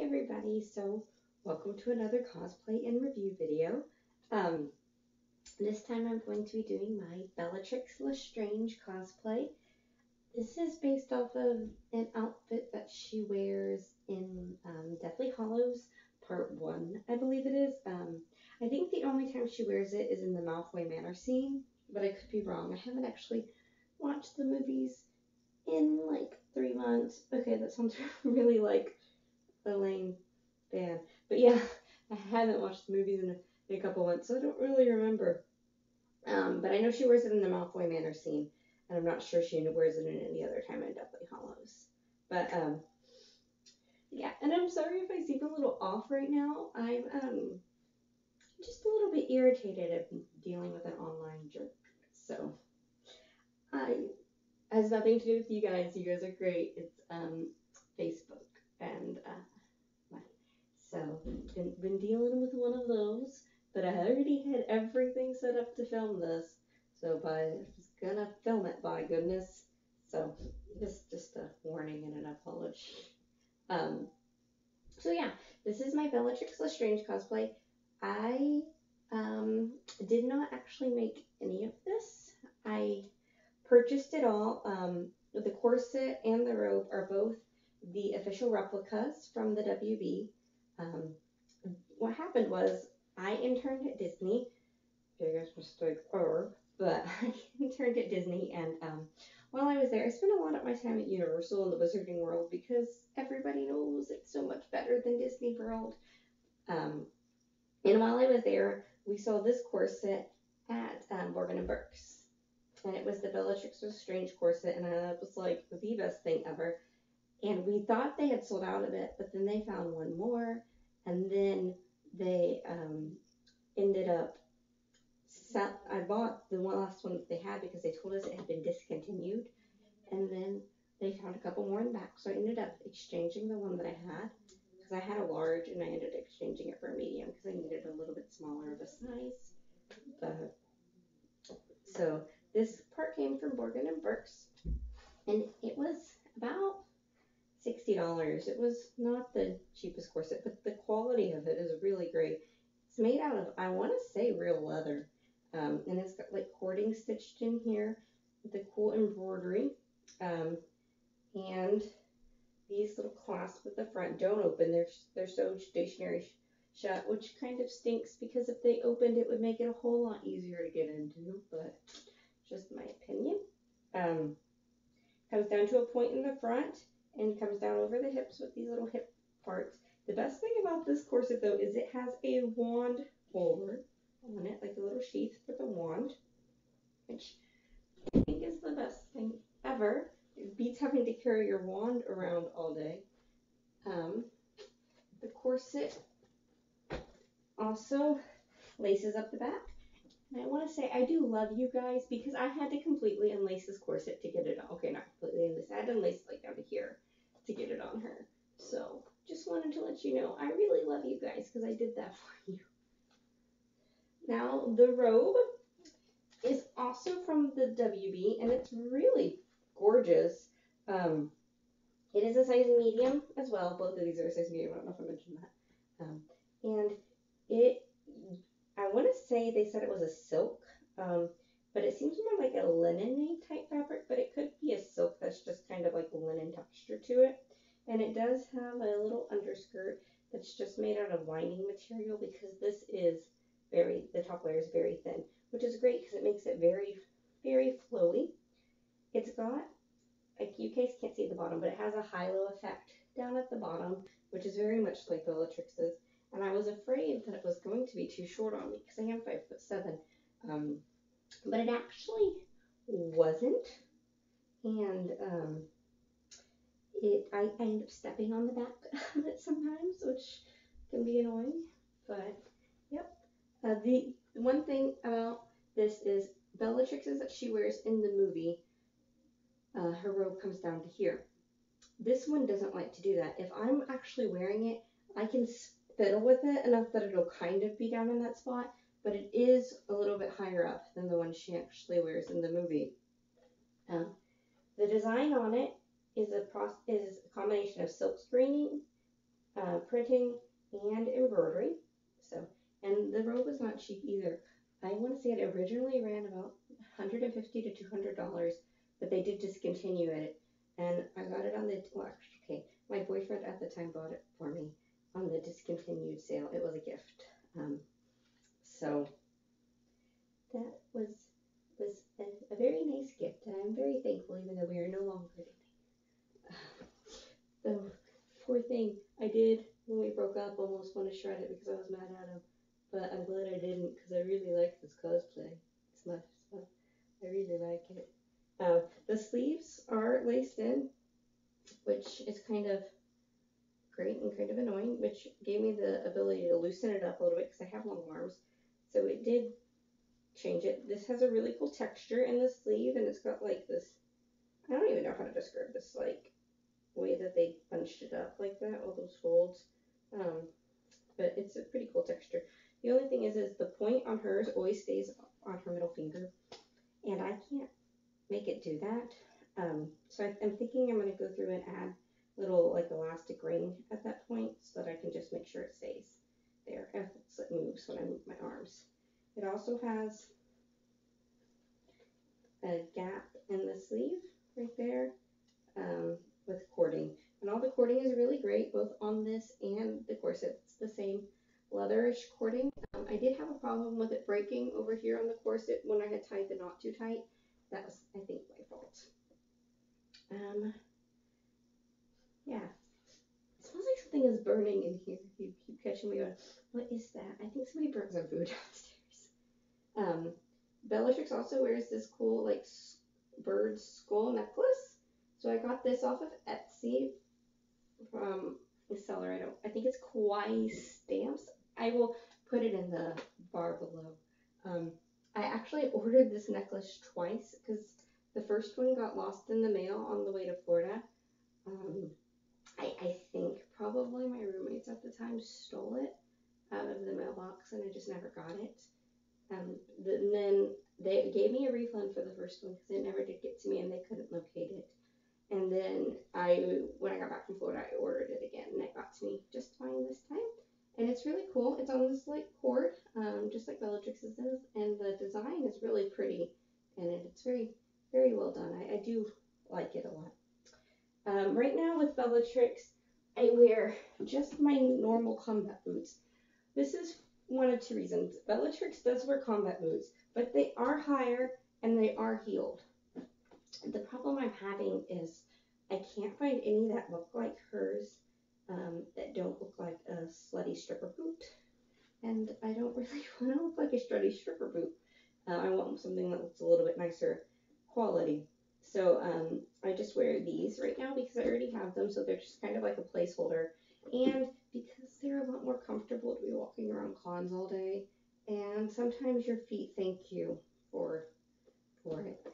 everybody, so welcome to another cosplay and review video. Um, this time I'm going to be doing my Bellatrix LeStrange cosplay. This is based off of an outfit that she wears in Deathly Hallows Part 1, I believe it is. I think the only time she wears it is in the Malfoy Manor Scene, but I could be wrong. I haven't actually watched the movies in like 3 months. Okay, that sounds really like a lame band. But yeah, I haven't watched the movies in a couple months, so I don't really remember. But I know she wears it in the Malfoy Manor Scene, and I'm not sure she wears it in any other time in Deathly Hallows. But yeah, and I'm sorry if I seem a little off right now. I'm just a little bit irritated at dealing with an online jerk. So I has nothing to do with you guys. You guys are great. It's Facebook and so been dealing with one of those, but I already had everything set up to film this. So I was gonna film it, by goodness. So just a warning and an apology. So yeah, this is my Bellatrix LeStrange cosplay. I did not actually make any of this. I purchased it all. The corset and the robe are both the official replicas from the WB. What happened was I interned at Disney. Biggest mistake ever. But I interned at Disney, and while I was there, I spent a lot of my time at Universal in the Wizarding World because everybody knows it's so much better than Disney World. And while I was there, we saw this corset at Morgan & Burke's. And it was the Bellatrix LeStrange corset, and it was like the best thing ever. And we thought they had sold out of it, but then they found one more, and then they ended up. I bought the last one that they had because they told us it had been discontinued, and then they found a couple more in the back, so I ended up exchanging the one that I had because I had a large, and I ended up exchanging it for a medium because I needed a little bit smaller of a size. So this part came from Morgan & Burke's, and it was about $60. It was not the cheapest corset, but the quality of it is really great. It's made out of, I want to say, real leather. And it's got like cording stitched in here with the cool embroidery. And these little clasps at the front don't open. They're so stationary shut, which kind of stinks because if they opened, it would make it a whole lot easier to get into, but just my opinion. Comes down to a point in the front and comes down over the hips with these little hip parts. The best thing about this corset, though, is it has a wand holder on it, like a little sheath for the wand, which I think is the best thing ever. It beats having to carry your wand around all day. The corset also laces up the back. And I want to say I do love you guys because I had to completely unlace this corset to get it on. Okay, not completely unlace. I had to unlace it like down to here to get it on her. So just wanted to let you know I really love you guys because I did that for you. Now the robe is also from the WB, and it's really gorgeous. It is a size medium as well. Both of these are a size medium. I don't know if I mentioned that. And I want to say they said it was a silk, but it seems more like a linen-y type fabric, but it could be a silk that's just kind of like a linen texture to it. And it does have a little underskirt that's just made out of lining material because this is the top layer is very thin, which is great because it makes it very, very flowy. It's got, like, you guys can't see the bottom, but it has a high-low effect down at the bottom, which is very much like Bellatrix's. And I was afraid that it was going to be too short on me because I am 5'7", but it actually wasn't. And I end up stepping on the back of it sometimes, which can be annoying. But yep. The one thing about this is Bellatrix's that she wears in the movie. Her robe comes down to here. This one doesn't like to do that. If I'm actually wearing it, I can fiddle with it enough that it'll kind of be down in that spot, but it is a little bit higher up than the one she actually wears in the movie. The design on it is a combination of silk screening, printing and embroidery. So, and the robe was not cheap either. I want to say it originally ran about $150 to $200, but they did discontinue it, and I got it on the, well, okay, my boyfriend at the time bought it for me on the discontinued sale. It was a gift. So that was a very nice gift, and I'm very thankful, even though we are no longer dating. The poor thing, I did, when we broke up, almost want to shred it because I was mad at him, but I'm glad I didn't because I really like this cosplay. It's my stuff. I really like it. The sleeves are laced in, which is kind of great and kind of annoying, which gave me the ability to loosen it up a little bit because I have long arms. So it did change it. This has a really cool texture in the sleeve, and it's got like this, I don't even know how to describe this, like way that they bunched it up like that, all those folds. But it's a pretty cool texture. The only thing is the point on hers always stays on her middle finger, and I can't make it do that. So I'm thinking I'm going to go through and add little like elastic ring at that point so that I can just make sure it stays there as it moves when I move my arms. It also has a gap in the sleeve right there with cording. And all the cording is really great, both on this and the corset. It's the same leatherish cording. I did have a problem with it breaking over here on the corset when I had tied the knot too tight. That was, I think, my fault. Yeah. It smells like something is burning in here. You keep catching me going, what is that? I think somebody burned some food downstairs. Bellatrix also wears this cool, like, bird skull necklace. So I got this off of Etsy from the seller. I think it's Kawaii Stamps. I will put it in the bar below. I actually ordered this necklace twice because the first one got lost in the mail on the way to Florida. I think probably my roommates at the time stole it out of the mailbox, and I just never got it. And then they gave me a refund for the first one because it never did get to me and they couldn't locate it. And then when I got back from Florida, I ordered it again, and it got to me just fine this time. And it's really cool. It's on this like cord, just like Bellatrix's is, and the design is really pretty, and it's very, very well done. I do like it a lot. Right now with Bellatrix, I wear just my normal combat boots. This is one of two reasons. Bellatrix does wear combat boots, but they are higher and they are heeled. The problem I'm having is I can't find any that look like hers, that don't look like a slutty stripper boot. And I don't really want to look like a slutty stripper boot. I want something that looks a little bit nicer quality. So I just wear these right now because I already have them, so they're just kind of like a placeholder. And because they're a lot more comfortable to be walking around cons all day, and sometimes your feet thank you for it.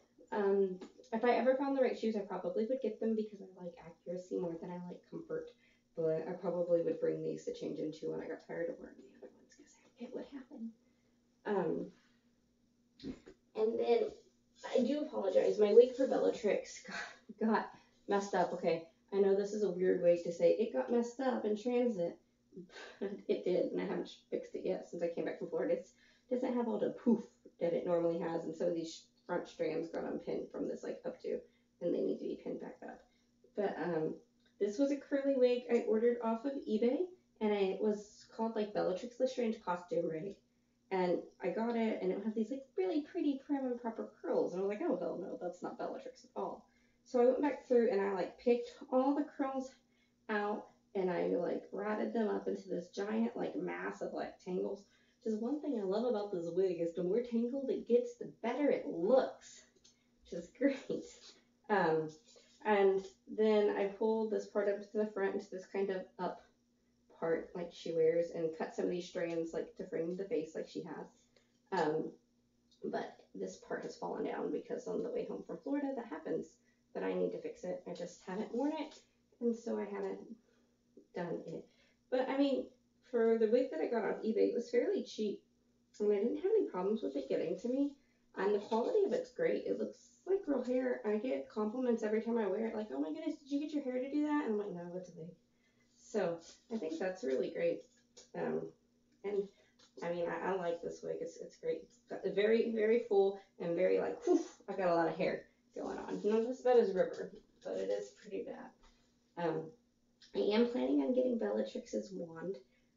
If I ever found the right shoes, I probably would get them because I like accuracy more than I like comfort. But I probably would bring these to change into when I got tired of wearing the other ones because it would happen. And then I do apologize. My wig for Bellatrix got messed up. Okay, I know this is a weird way to say it got messed up in transit. It did, and I haven't fixed it yet since I came back from Florida. It doesn't have all the poof that it normally has, and some of these front strands got unpinned from this like up to, and they need to be pinned back up. But this was a curly wig I ordered off of eBay, and it was called like Bellatrix LeStrange costume rig. And I got it, and it had these like really pretty prim and proper curls, and I was like, oh hell no, that's not Bellatrix at all. So I went back through and I like picked all the curls out, and I like ratted them up into this giant like mass of like tangles. Which is one thing I love about this wig is the more tangled it gets, the better it looks, which is great. And then I pulled this part up to the front into this kind of up part like she wears, and cut some of these strands like to frame the face like she has. But this part has fallen down because on the way home from Florida that happens, but I need to fix it. I just haven't worn it, and so I haven't done it. But I mean, for the wig that I got off eBay, it was fairly cheap, and I didn't have any problems with it getting to me, and the quality of it's great. It looks like real hair. I get compliments every time I wear it, like, oh my goodness, did you get your hair to do that? And I'm like, no, it's a wig. So I think that's really great. And I mean, I like this wig. It's great. It's got very, very full and very like, whew, I got a lot of hair going on. Not as bad as River, but it is pretty bad. I am planning on getting Bellatrix's wand.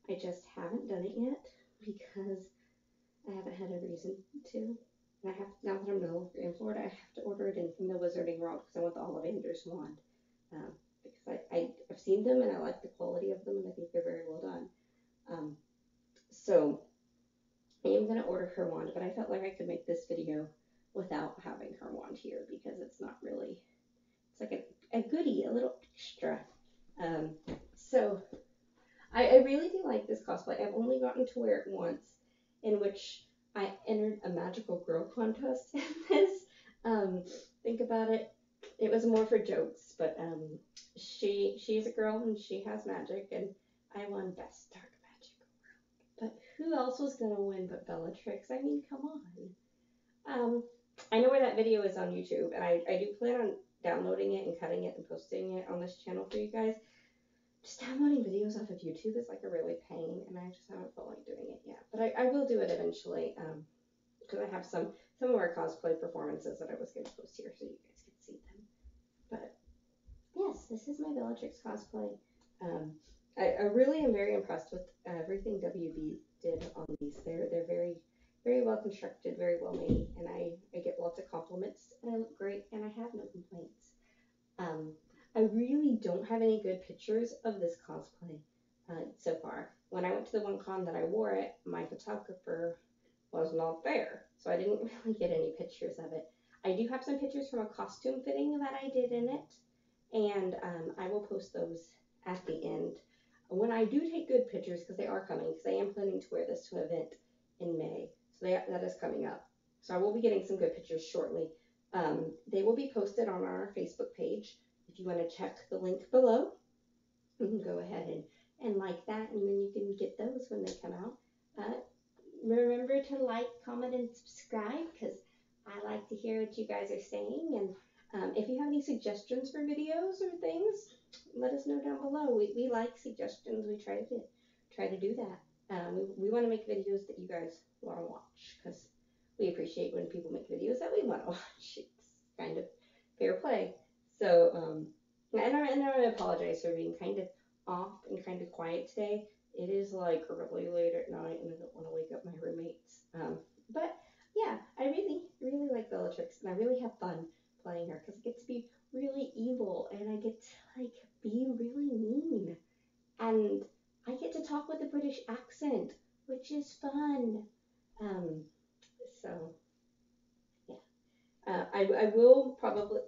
I just haven't done it yet because I haven't had a reason to. And I have, now that I'm no longer in Florida, I have to order it in from the Wizarding World because I want the Ollivander's wand. Because I've seen them and I like the quality of them and I think they're very well done. So I am going to order her wand, but I felt like I could make this video without having her wand here because it's not really, it's like a goodie, a little extra. So I really do like this cosplay. I've only gotten to wear it once, in which I entered a magical girl contest in this. Think about it. It was more for jokes, but she's a girl and she has magic, and I won Best Dark Magic World. But who else was gonna win but Bellatrix? I mean, come on. I know where that video is on YouTube, and I do plan on downloading it and cutting it and posting it on this channel for you guys. Just downloading videos off of YouTube is like a really pain, and I just haven't felt like doing it yet. But I will do it eventually, because I have some of our cosplay performances that I was going to post here so you guys can see them. But yes, this is my Bellatrix cosplay. I really am very impressed with everything WB did on these. They're very, very well constructed, very well made, and I get lots of compliments, and I look great, and I have no complaints. I really don't have any good pictures of this cosplay so far. When I went to the one con that I wore it, my photographer was not there, so I didn't really get any pictures of it. I do have some pictures from a costume fitting that I did in it, and I will post those at the end. When I do take good pictures, because they are coming, because I am planning to wear this to an event in May, so that is coming up. So I will be getting some good pictures shortly. They will be posted on our Facebook page. If you want to check the link below, you can go ahead and like that, and then you can get those when they come out. Remember to like, comment, and subscribe, because I like to hear what you guys are saying. And if you have any suggestions for videos or things, let us know down below. We like suggestions. We try to do that. We want to make videos that you guys want to watch, because we appreciate when people make videos that we want to watch. It's kind of fair play. So, and I apologize for being kind of off and kind of quiet today. It is like really late at night, and I don't want to wake up my roommates. But yeah, I really, really like Bellatrix, and I really have fun playing her because I get to be really evil, and I get to like be really mean, and I get to talk with a British accent, which is fun. So yeah, I will probably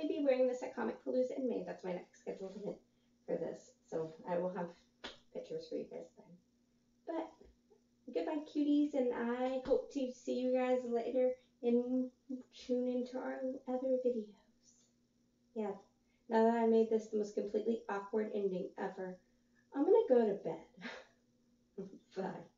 be wearing this at Comic Palooza in May. That's my next scheduled event for this. So I will have pictures for you guys then. But goodbye, cuties, and I hope to see you guys later and tune into our other videos. Yeah, now that I made this the most completely awkward ending ever, I'm gonna go to bed. Bye.